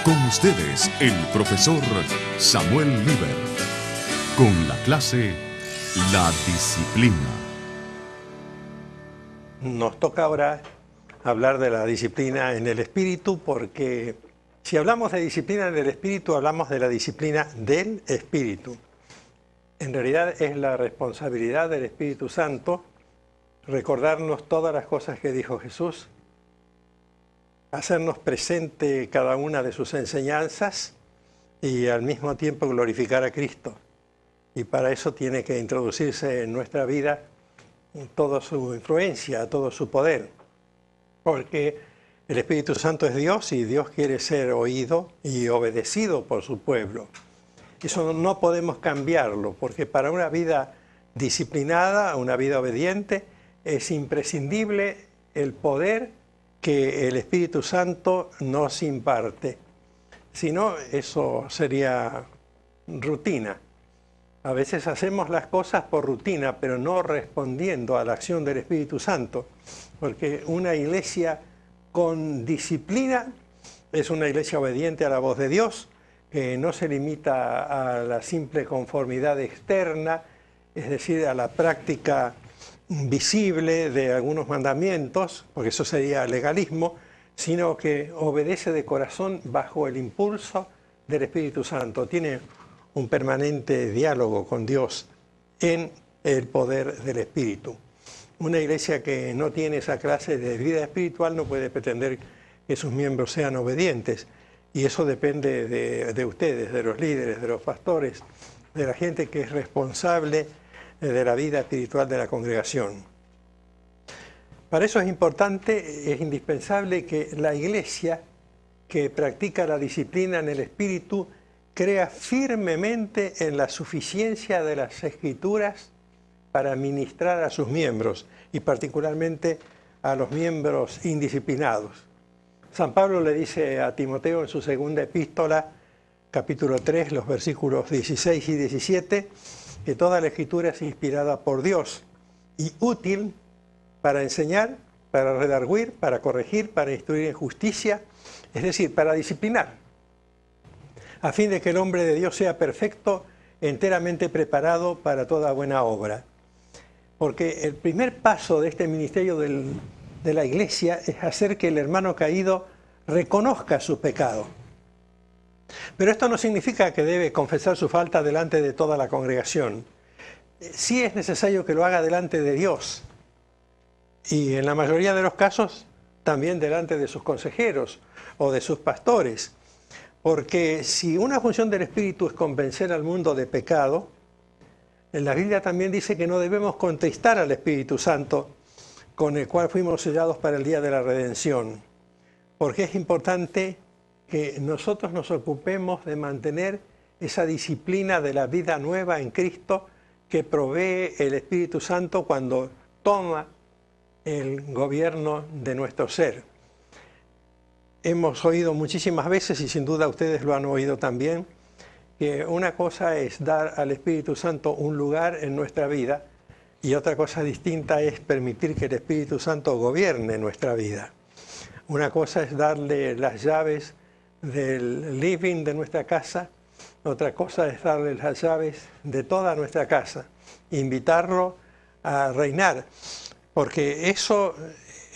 Con ustedes, el profesor Samuel Líber, con la clase La Disciplina. Nos toca ahora hablar de la disciplina en el espíritu, porque si hablamos de disciplina en el espíritu, hablamos de la disciplina del espíritu. En realidad es la responsabilidad del Espíritu Santo recordarnos todas las cosas que dijo Jesús, hacernos presente cada una de sus enseñanzas y al mismo tiempo glorificar a Cristo. Y para eso tiene que introducirse en nuestra vida toda su influencia, todo su poder. Porque el Espíritu Santo es Dios y Dios quiere ser oído y obedecido por su pueblo. Eso no podemos cambiarlo, porque para una vida disciplinada, una vida obediente, es imprescindible el poder que el Espíritu Santo nos imparte. Si no, eso sería rutina. A veces hacemos las cosas por rutina, pero no respondiendo a la acción del Espíritu Santo, porque una iglesia con disciplina es una iglesia obediente a la voz de Dios, que no se limita a la simple conformidad externa, es decir, a la práctica visible de algunos mandamientos, porque eso sería legalismo, sino que obedece de corazón bajo el impulso del Espíritu Santo. Tiene un permanente diálogo con Dios en el poder del Espíritu. Una iglesia que no tiene esa clase de vida espiritual no puede pretender que sus miembros sean obedientes. Y eso depende de ustedes, de los líderes, de los pastores, de la gente que es responsable de la vida espiritual de la congregación. Para eso es importante, es indispensable que la iglesia que practica la disciplina en el espíritu crea firmemente en la suficiencia de las Escrituras para ministrar a sus miembros y particularmente a los miembros indisciplinados. San Pablo le dice a Timoteo en su segunda epístola, capítulo 3, los versículos 16 y 17, que toda la Escritura es inspirada por Dios y útil para enseñar, para redarguir, para corregir, para instruir en justicia, es decir, para disciplinar, a fin de que el hombre de Dios sea perfecto, enteramente preparado para toda buena obra. Porque el primer paso de este ministerio de la iglesia es hacer que el hermano caído reconozca su pecado. Pero esto no significa que debe confesar su falta delante de toda la congregación. Sí es necesario que lo haga delante de Dios y en la mayoría de los casos también delante de sus consejeros o de sus pastores. Porque si una función del Espíritu es convencer al mundo de pecado, en la Biblia también dice que no debemos contristar al Espíritu Santo con el cual fuimos sellados para el día de la redención. Porque es importante que nosotros nos ocupemos de mantener esa disciplina de la vida nueva en Cristo que provee el Espíritu Santo cuando toma el gobierno de nuestro ser. Hemos oído muchísimas veces, y sin duda ustedes lo han oído también, que una cosa es dar al Espíritu Santo un lugar en nuestra vida y otra cosa distinta es permitir que el Espíritu Santo gobierne nuestra vida. Una cosa es darle las llaves del living de nuestra casa, otra cosa es darle las llaves de toda nuestra casa, invitarlo a reinar, porque eso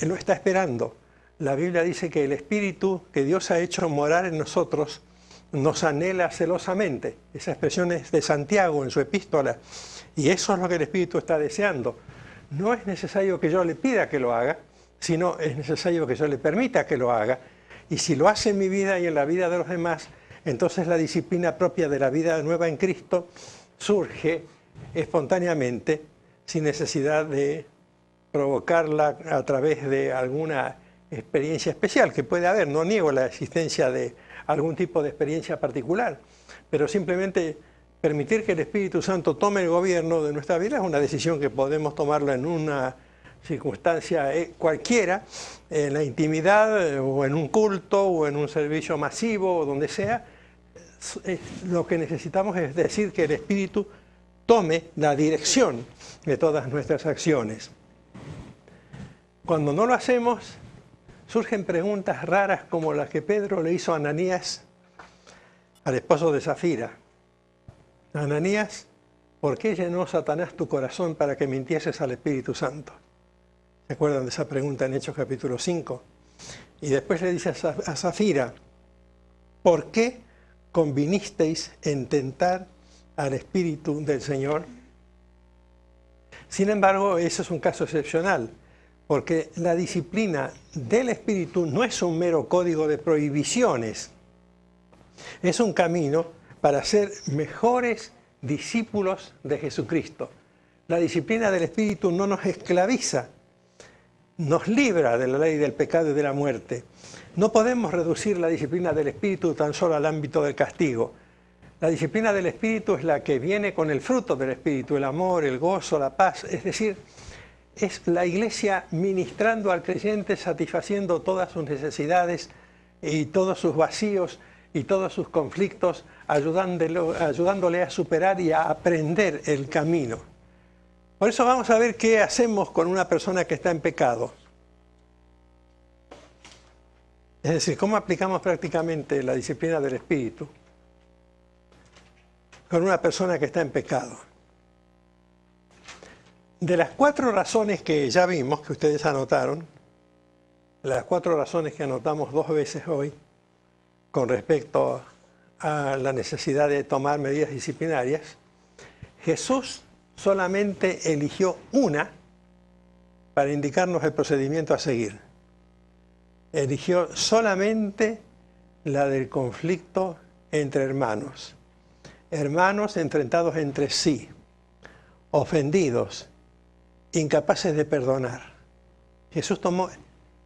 lo está esperando. La Biblia dice que el Espíritu que Dios ha hecho morar en nosotros nos anhela celosamente. Esa expresión es de Santiago en su epístola, y eso es lo que el Espíritu está deseando. No es necesario que yo le pida que lo haga, sino es necesario que yo le permita que lo haga. Y si lo hace en mi vida y en la vida de los demás, entonces la disciplina propia de la vida nueva en Cristo surge espontáneamente, sin necesidad de provocarla a través de alguna experiencia especial que puede haber. No niego la existencia de algún tipo de experiencia particular, pero simplemente permitir que el Espíritu Santo tome el gobierno de nuestra vida es una decisión que podemos tomarla en una circunstancia cualquiera, en la intimidad o en un culto o en un servicio masivo o donde sea. Lo que necesitamos es decir que el Espíritu tome la dirección de todas nuestras acciones. Cuando no lo hacemos, surgen preguntas raras como las que Pedro le hizo a Ananías al esposo de Zafira: Ananías, ¿por qué llenó Satanás tu corazón para que mintieses al Espíritu Santo? ¿Se acuerdan de esa pregunta en Hechos capítulo 5? Y después le dice a Zafira: ¿por qué convinisteis en tentar al Espíritu del Señor? Sin embargo, ese es un caso excepcional, porque la disciplina del Espíritu no es un mero código de prohibiciones, es un camino para ser mejores discípulos de Jesucristo. La disciplina del Espíritu no nos esclaviza, nos libra de la ley del pecado y de la muerte. No podemos reducir la disciplina del Espíritu tan solo al ámbito del castigo. La disciplina del Espíritu es la que viene con el fruto del Espíritu: el amor, el gozo, la paz. Es decir, es la Iglesia ministrando al creyente, satisfaciendo todas sus necesidades y todos sus vacíos y todos sus conflictos, ayudándole a superar y a aprender el camino. Por eso vamos a ver qué hacemos con una persona que está en pecado. Es decir, cómo aplicamos prácticamente la disciplina del Espíritu con una persona que está en pecado. De las 4 razones que ya vimos, que ustedes anotaron, las 4 razones que anotamos 2 veces hoy con respecto a la necesidad de tomar medidas disciplinarias, Jesús solamente eligió una para indicarnos el procedimiento a seguir. Eligió solamente la del conflicto entre hermanos. Hermanos enfrentados entre sí, ofendidos, incapaces de perdonar. Jesús tomó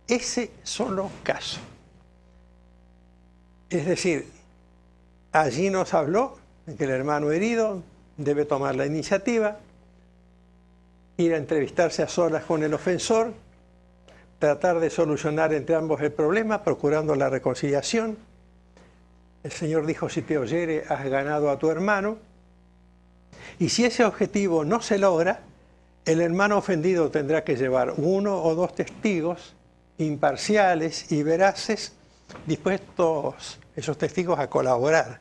ese solo caso. Es decir, allí nos habló de que el hermano herido debe tomar la iniciativa, ir a entrevistarse a solas con el ofensor, tratar de solucionar entre ambos el problema, procurando la reconciliación. El Señor dijo: si te oyere, has ganado a tu hermano. Y si ese objetivo no se logra, el hermano ofendido tendrá que llevar 1 o 2 testigos imparciales y veraces, dispuestos esos testigos a colaborar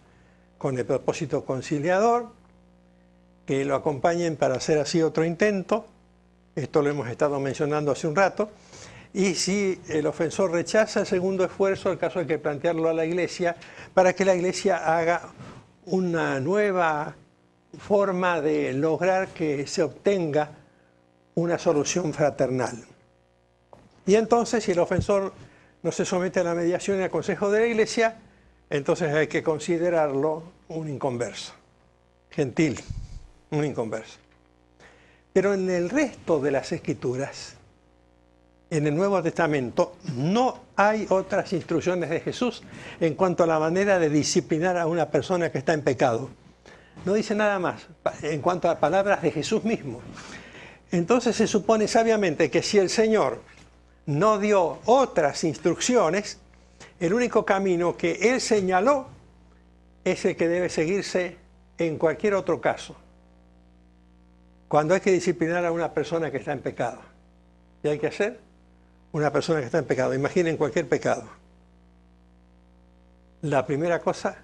con el propósito conciliador, que lo acompañen para hacer así otro intento. Esto lo hemos estado mencionando hace un rato. Y si el ofensor rechaza el segundo esfuerzo, el caso hay que plantearlo a la Iglesia para que la Iglesia haga una nueva forma de lograr que se obtenga una solución fraternal. Y entonces, si el ofensor no se somete a la mediación y al consejo de la Iglesia, entonces hay que considerarlo un inconverso, gentil, un inconverso. Pero en el resto de las Escrituras, en el Nuevo Testamento, no hay otras instrucciones de Jesús en cuanto a la manera de disciplinar a una persona que está en pecado. No dice nada más en cuanto a palabras de Jesús mismo. Entonces se supone sabiamente que si el Señor no dio otras instrucciones, el único camino que Él señaló es el que debe seguirse en cualquier otro caso, cuando hay que disciplinar a una persona que está en pecado. ¿Qué hay que hacer? Una persona que está en pecado, imaginen cualquier pecado. La primera cosa,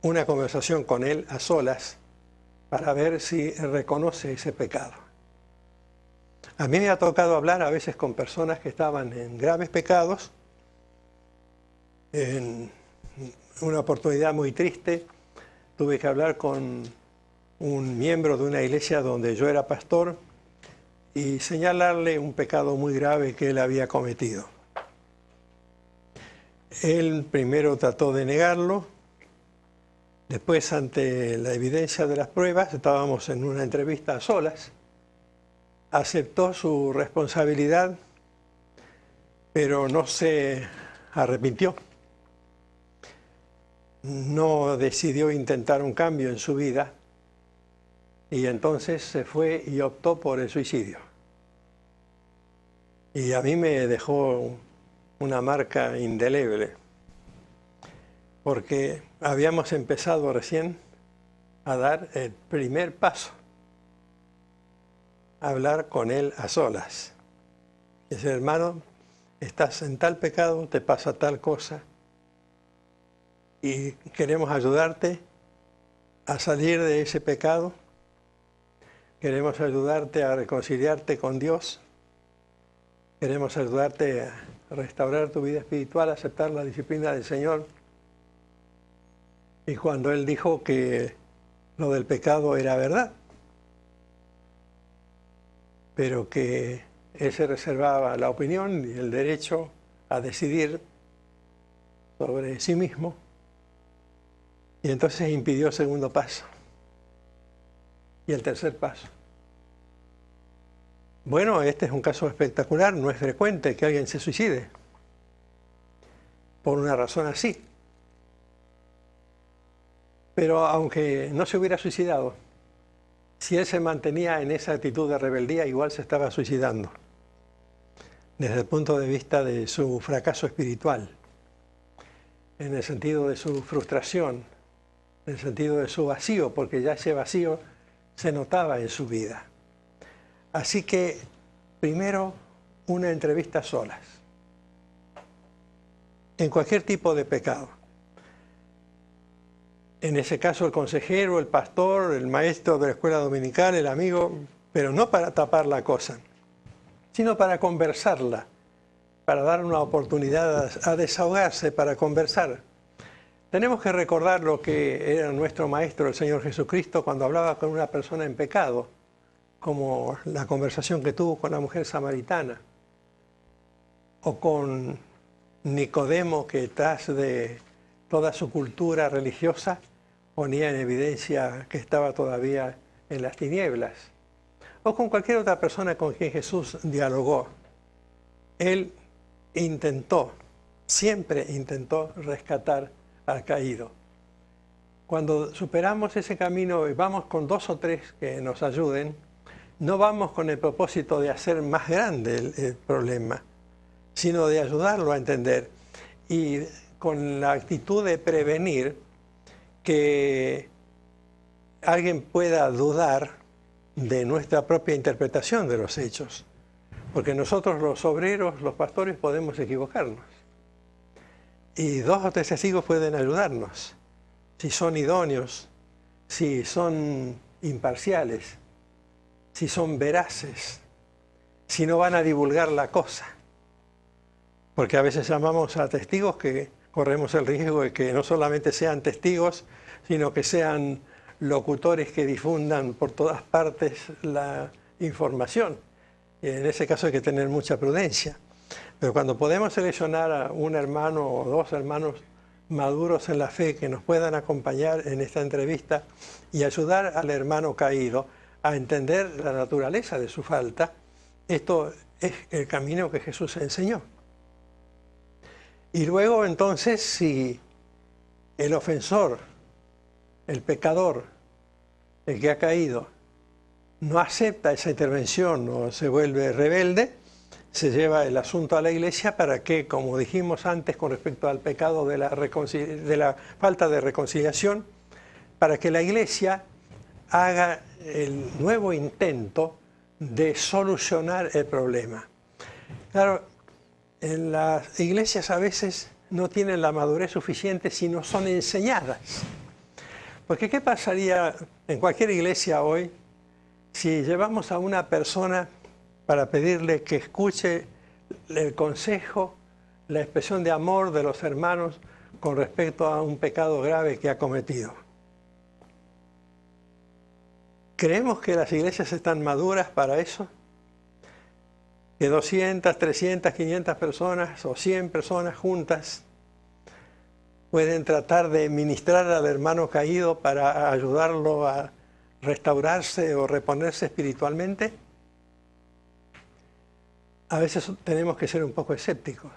una conversación con él a solas para ver si reconoce ese pecado. A mí me ha tocado hablar a veces con personas que estaban en graves pecados. En una oportunidad muy triste tuve que hablar con un miembro de una iglesia donde yo era pastor y señalarle un pecado muy grave que él había cometido. Él primero trató de negarlo, después, ante la evidencia de las pruebas, estábamos en una entrevista a solas, aceptó su responsabilidad, pero no se arrepintió. No decidió intentar un cambio en su vida, y entonces se fue y optó por el suicidio. Y a mí me dejó una marca indeleble, porque habíamos empezado recién a dar el primer paso, a hablar con él a solas. Dice: hermano, estás en tal pecado, te pasa tal cosa. y queremos ayudarte a salir de ese pecado. Queremos ayudarte a reconciliarte con Dios. Queremos ayudarte a restaurar tu vida espiritual, a aceptar la disciplina del Señor. Y cuando Él dijo que lo del pecado era verdad, pero que Él se reservaba la opinión y el derecho a decidir sobre sí mismo, y entonces impidió el segundo paso y el tercer paso. Bueno, este es un caso espectacular, no es frecuente que alguien se suicide por una razón así. Pero aunque no se hubiera suicidado, si él se mantenía en esa actitud de rebeldía, igual se estaba suicidando, desde el punto de vista de su fracaso espiritual, en el sentido de su frustración, en el sentido de su vacío, porque ya ese vacío se notaba en su vida. Así que, primero, una entrevista a solas, en cualquier tipo de pecado. En ese caso, el consejero, el pastor, el maestro de la escuela dominical, el amigo, pero no para tapar la cosa, sino para conversarla, para dar una oportunidad a desahogarse, para conversar. Tenemos que recordar lo que era nuestro maestro, el Señor Jesucristo, cuando hablaba con una persona en pecado, como la conversación que tuvo con la mujer samaritana, o con Nicodemo, que tras de toda su cultura religiosa ponía en evidencia que estaba todavía en las tinieblas, o con cualquier otra persona con quien Jesús dialogó. Él siempre intentó rescatar al caído. Cuando superamos ese camino y vamos con 2 o 3 que nos ayuden, no vamos con el propósito de hacer más grande el problema, sino de ayudarlo a entender y con la actitud de prevenir que alguien pueda dudar de nuestra propia interpretación de los hechos. Porque nosotros los obreros, los pastores, podemos equivocarnos. Y 2 o 3 testigos pueden ayudarnos, si son idóneos, si son imparciales, si son veraces, si no van a divulgar la cosa. Porque a veces llamamos a testigos que corremos el riesgo de que no solamente sean testigos, sino que sean locutores que difundan por todas partes la información. Y en ese caso hay que tener mucha prudencia. Pero cuando podemos seleccionar a un hermano o 2 hermanos maduros en la fe que nos puedan acompañar en esta entrevista y ayudar al hermano caído a entender la naturaleza de su falta, esto es el camino que Jesús enseñó. Y luego entonces, si el ofensor, el pecador, el que ha caído, no acepta esa intervención o se vuelve rebelde, se lleva el asunto a la iglesia para que, como dijimos antes con respecto al pecado de la falta de reconciliación, para que la iglesia haga el nuevo intento de solucionar el problema. Claro, en las iglesias a veces no tienen la madurez suficiente si no son enseñadas. Porque ¿qué pasaría en cualquier iglesia hoy si llevamos a una persona para pedirle que escuche el consejo, la expresión de amor de los hermanos con respecto a un pecado grave que ha cometido? ¿Creemos que las iglesias están maduras para eso? Que 200, 300, 500 personas o 100 personas juntas pueden tratar de ministrar al hermano caído para ayudarlo a restaurarse o reponerse espiritualmente? A veces tenemos que ser un poco escépticos.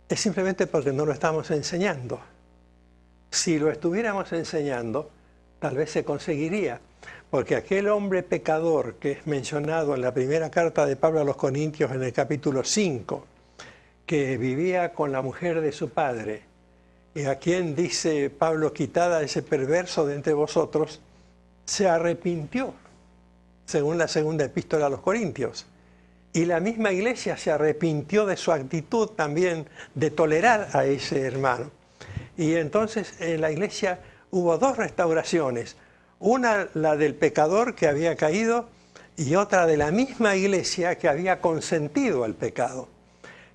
Es simplemente porque no lo estamos enseñando. Si lo estuviéramos enseñando, tal vez se conseguiría. Porque aquel hombre pecador que es mencionado en la primera carta de Pablo a los Corintios en el capítulo 5, que vivía con la mujer de su padre, y a quien dice Pablo, quitada ese perverso de entre vosotros, se arrepintió, según la segunda epístola a los Corintios. Y la misma iglesia se arrepintió de su actitud también de tolerar a ese hermano. Y entonces en la iglesia hubo dos restauraciones. Una, la del pecador que había caído, y otra de la misma iglesia que había consentido el pecado.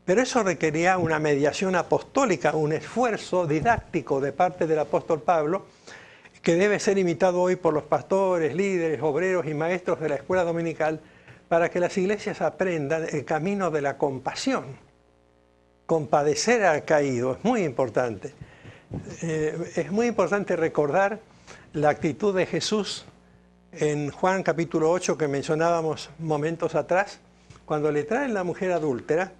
Pero eso requería una mediación apostólica, un esfuerzo didáctico de parte del apóstol Pablo, que debe ser imitado hoy por los pastores, líderes, obreros y maestros de la escuela dominical, para que las iglesias aprendan el camino de la compasión. Compadecer al caído es muy importante. Es muy importante recordar la actitud de Jesús en Juan capítulo 8 que mencionábamos momentos atrás, cuando le traen la mujer adúltera,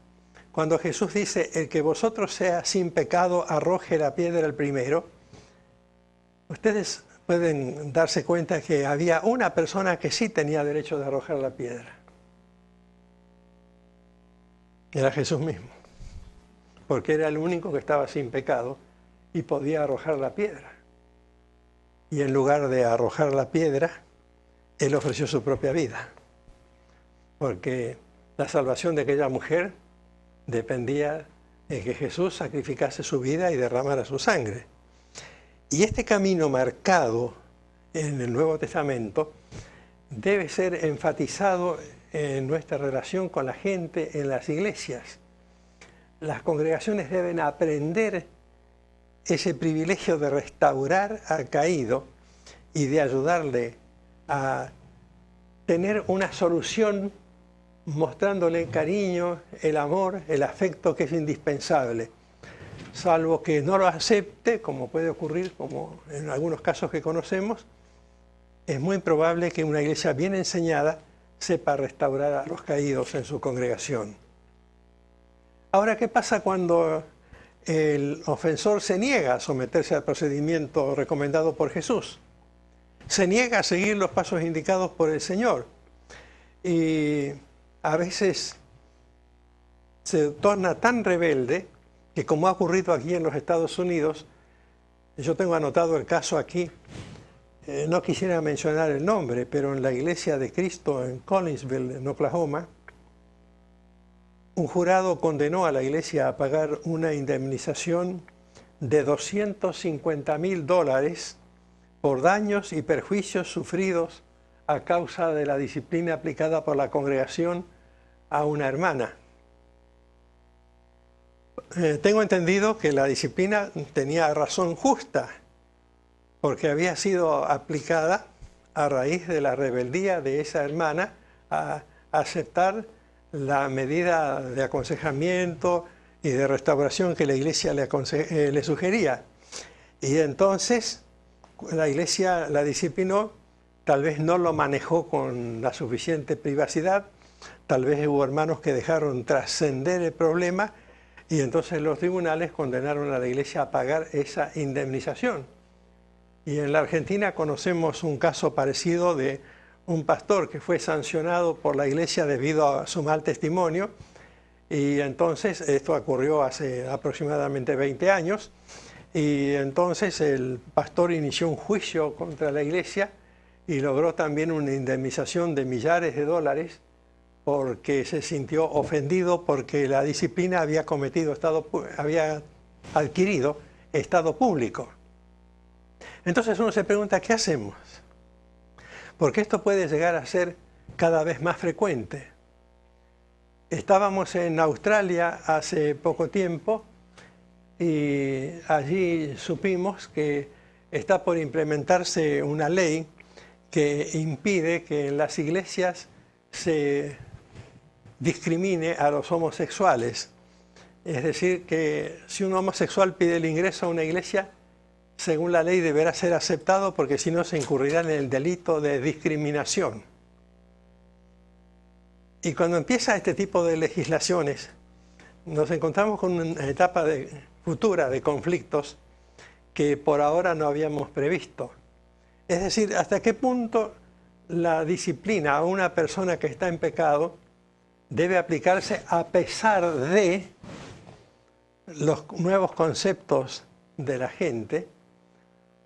cuando Jesús dice, el que vosotros sea sin pecado, arroje la piedra el primero. Ustedes pueden darse cuenta que había una persona que sí tenía derecho de arrojar la piedra. Era Jesús mismo, porque era el único que estaba sin pecado y podía arrojar la piedra. Y en lugar de arrojar la piedra, Él ofreció su propia vida, porque la salvación de aquella mujer dependía de que Jesús sacrificase su vida y derramara su sangre. Y este camino marcado en el Nuevo Testamento debe ser enfatizado en nuestra relación con la gente en las iglesias. Las congregaciones deben aprender ese privilegio de restaurar al caído y de ayudarle a tener una solución mostrándole el cariño, el amor, el afecto que es indispensable. Salvo que no lo acepte, como puede ocurrir, como en algunos casos que conocemos, es muy probable que una iglesia bien enseñada sepa restaurar a los caídos en su congregación. Ahora, ¿qué pasa cuando el ofensor se niega a someterse al procedimiento recomendado por Jesús? Se niega a seguir los pasos indicados por el Señor. Y a veces se torna tan rebelde que, como ha ocurrido aquí en los Estados Unidos, yo tengo anotado el caso aquí, no quisiera mencionar el nombre, pero en la Iglesia de Cristo en Collinsville, en Oklahoma, un jurado condenó a la iglesia a pagar una indemnización de $250,000 por daños y perjuicios sufridos a causa de la disciplina aplicada por la congregación a una hermana. Tengo entendido que la disciplina tenía razón justa, porque había sido aplicada a raíz de la rebeldía de esa hermana a aceptar la medida de aconsejamiento y de restauración que la iglesia le sugería. Y entonces la iglesia la disciplinó, tal vez no lo manejó con la suficiente privacidad, tal vez hubo hermanos que dejaron trascender el problema y entonces los tribunales condenaron a la iglesia a pagar esa indemnización. Y en la Argentina conocemos un caso parecido de un pastor que fue sancionado por la iglesia debido a su mal testimonio, y entonces esto ocurrió hace aproximadamente 20 años, y entonces el pastor inició un juicio contra la iglesia y logró también una indemnización de millares de dólares porque se sintió ofendido porque la disciplina había adquirido estado público. Entonces uno se pregunta, ¿qué hacemos? Porque esto puede llegar a ser cada vez más frecuente. Estábamos en Australia hace poco tiempo y allí supimos que está por implementarse una ley que impide que en las iglesias se discrimine a los homosexuales. Es decir, que si un homosexual pide el ingreso a una iglesia, según la ley deberá ser aceptado porque si no se incurrirá en el delito de discriminación. Y cuando empieza este tipo de legislaciones, nos encontramos con una etapa futura de conflictos que por ahora no habíamos previsto. Es decir, hasta qué punto la disciplina a una persona que está en pecado debe aplicarse a pesar de los nuevos conceptos de la gente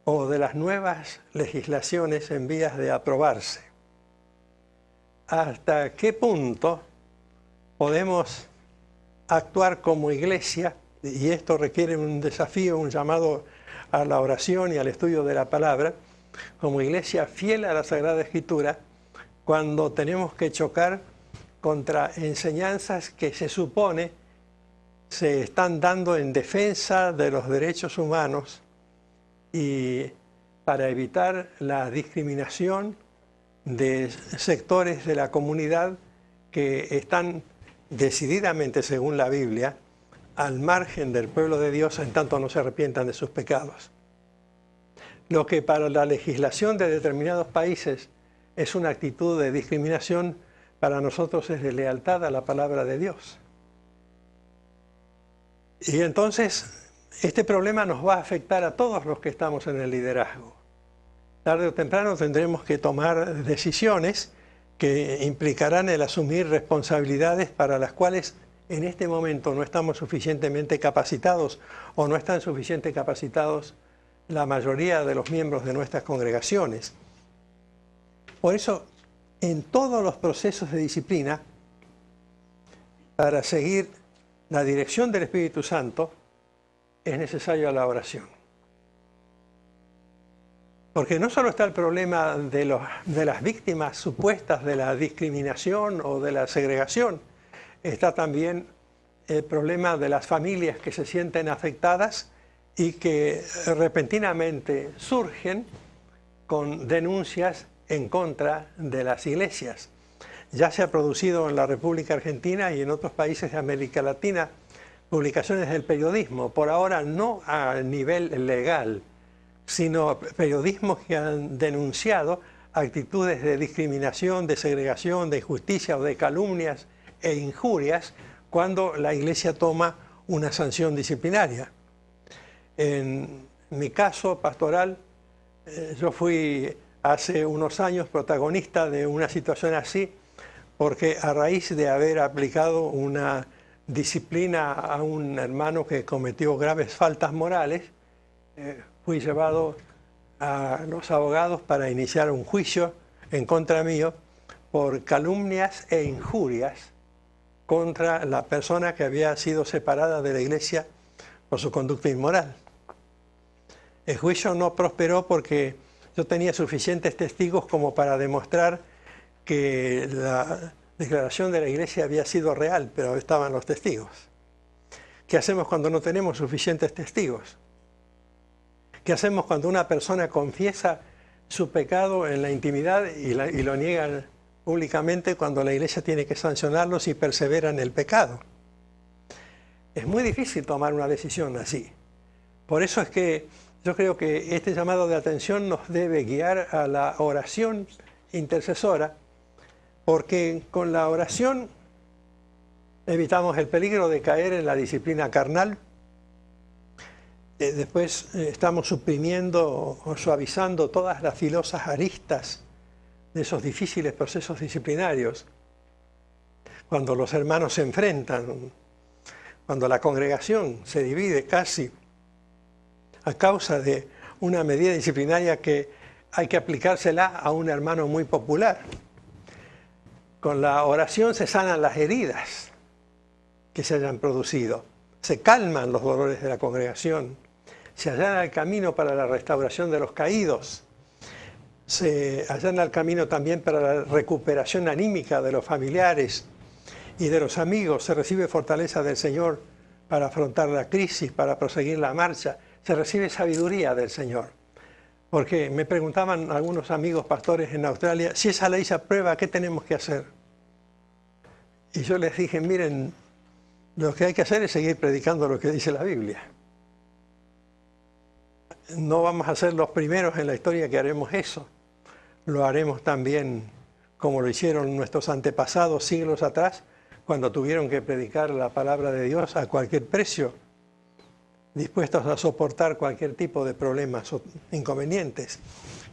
o de las nuevas legislaciones en vías de aprobarse. ¿Hasta qué punto podemos actuar como iglesia y esto requiere un desafío, un llamado a la oración y al estudio de la palabra, como iglesia fiel a la Sagrada Escritura, cuando tenemos que chocar contra enseñanzas que se supone se están dando en defensa de los derechos humanos y para evitar la discriminación de sectores de la comunidad que están decididamente, según la Biblia, al margen del pueblo de Dios en tanto no se arrepientan de sus pecados. Lo que para la legislación de determinados países es una actitud de discriminación, para nosotros es de lealtad a la palabra de Dios. Y entonces, este problema nos va a afectar a todos los que estamos en el liderazgo. Tarde o temprano tendremos que tomar decisiones que implicarán el asumir responsabilidades para las cuales en este momento no estamos suficientemente capacitados o no están suficientemente capacitados la mayoría de los miembros de nuestras congregaciones. Por eso, en todos los procesos de disciplina, para seguir la dirección del Espíritu Santo, es necesaria la oración. Porque no solo está el problema de las víctimas supuestas de la discriminación o de la segregación, está también el problema de las familias que se sienten afectadas y que repentinamente surgen con denuncias en contra de las iglesias. Ya se ha producido en la República Argentina y en otros países de América Latina publicaciones del periodismo, por ahora no a nivel legal, sino periodismos que han denunciado actitudes de discriminación, de segregación, de injusticia o de calumnias e injurias cuando la Iglesia toma una sanción disciplinaria. En mi caso pastoral, yo fui hace unos años protagonista de una situación así, porque a raíz de haber aplicado una disciplina a un hermano que cometió graves faltas morales, fui llevado a los abogados para iniciar un juicio en contra mío por calumnias e injurias contra la persona que había sido separada de la iglesia por su conducta inmoral. El juicio no prosperó porque yo tenía suficientes testigos como para demostrar que la declaración de la iglesia había sido real, pero estaban los testigos. ¿Qué hacemos cuando no tenemos suficientes testigos? ¿Qué hacemos cuando una persona confiesa su pecado en la intimidad y lo niega públicamente cuando la iglesia tiene que sancionarlo si persevera en el pecado? Es muy difícil tomar una decisión así. Por eso es que yo creo que este llamado de atención nos debe guiar a la oración intercesora, porque con la oración evitamos el peligro de caer en la disciplina carnal. Después estamos suprimiendo o suavizando todas las filosas aristas de esos difíciles procesos disciplinarios. Cuando los hermanos se enfrentan, cuando la congregación se divide casi a causa de una medida disciplinaria que hay que aplicársela a un hermano muy popular. Con la oración se sanan las heridas que se hayan producido, se calman los dolores de la congregación, se allana el camino para la restauración de los caídos, se allana el camino también para la recuperación anímica de los familiares y de los amigos, se recibe fortaleza del Señor para afrontar la crisis, para proseguir la marcha, se recibe sabiduría del Señor. Porque me preguntaban algunos amigos pastores en Australia, si esa ley se aprueba, ¿qué tenemos que hacer? Y yo les dije, miren, lo que hay que hacer es seguir predicando lo que dice la Biblia. No vamos a ser los primeros en la historia que haremos eso. Lo haremos también como lo hicieron nuestros antepasados siglos atrás, cuando tuvieron que predicar la palabra de Dios a cualquier precio, dispuestos a soportar cualquier tipo de problemas o inconvenientes.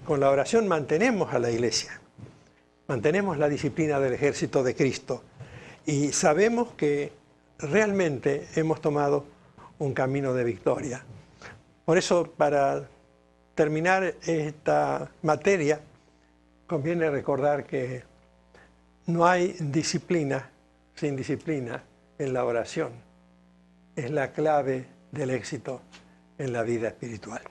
Con la oración mantenemos a la iglesia, mantenemos la disciplina del ejército de Cristo y sabemos que realmente hemos tomado un camino de victoria. Por eso, para terminar esta materia, conviene recordar que no hay disciplina sin disciplina en la oración. es la clave del éxito en la vida espiritual.